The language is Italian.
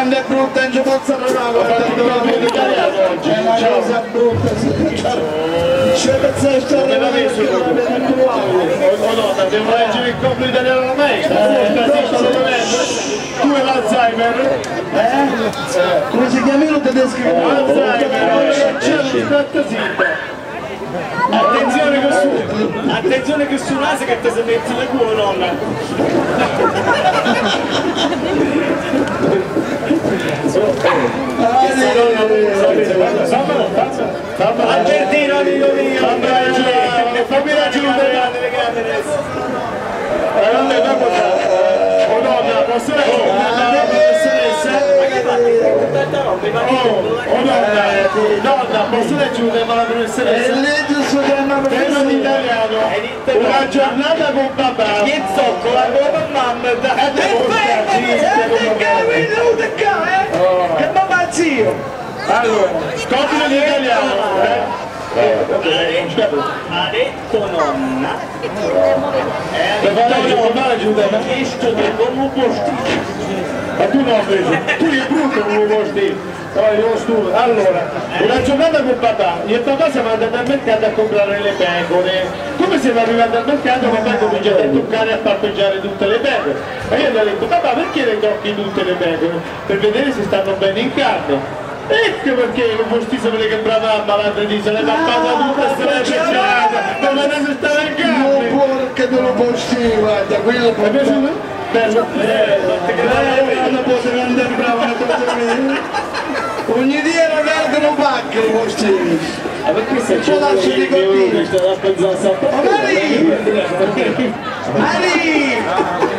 quando è brutta non ci posso arrivare, guarda, è una cosa brutta, c'è pensare non me l'ha messo o no, dobbiamo leggere il compito italiano alla maestra, tu e l'Alzheimer, come si chiama lo tedesco? Alzheimer, state zitto. Attenzione che su naso che ti si metti le cuore, nonna. Albertino, amico mio, fammi raggiungere le camere. Oh nonna, posso raggiungere la professoressa? Nonna, posso raggiungere la professoressa? Tema di italiano, una giornata con papà. Che zoccola come mamma. Che mamma zio! Allora, compito di italiano. Ha detto nonna, chiesto di come postino. Ma tu no invece, tu sei brutto come postino. Allora, una giornata con papà, io e papà siamo andati al mercato a comprare le pecore. Come siamo arrivati al mercato, papà comincia a toccare e a palpeggiare tutte le pecore. E io gli ho detto, papà perché le tocchi tutte le pecore? Per vedere se stanno bene in carne. Ecco perché il postino me le comprava a l'altra di se le mappava tutte e se le peggiata, ma adesso stava in carne. Non può che te lo posti, guarda, quello È piaciuto? Bello? non può andare bravo una cosa mia. Ogni dia regalano pacche i postini. Ma perché se c'è un di che sta da pensare a Ali!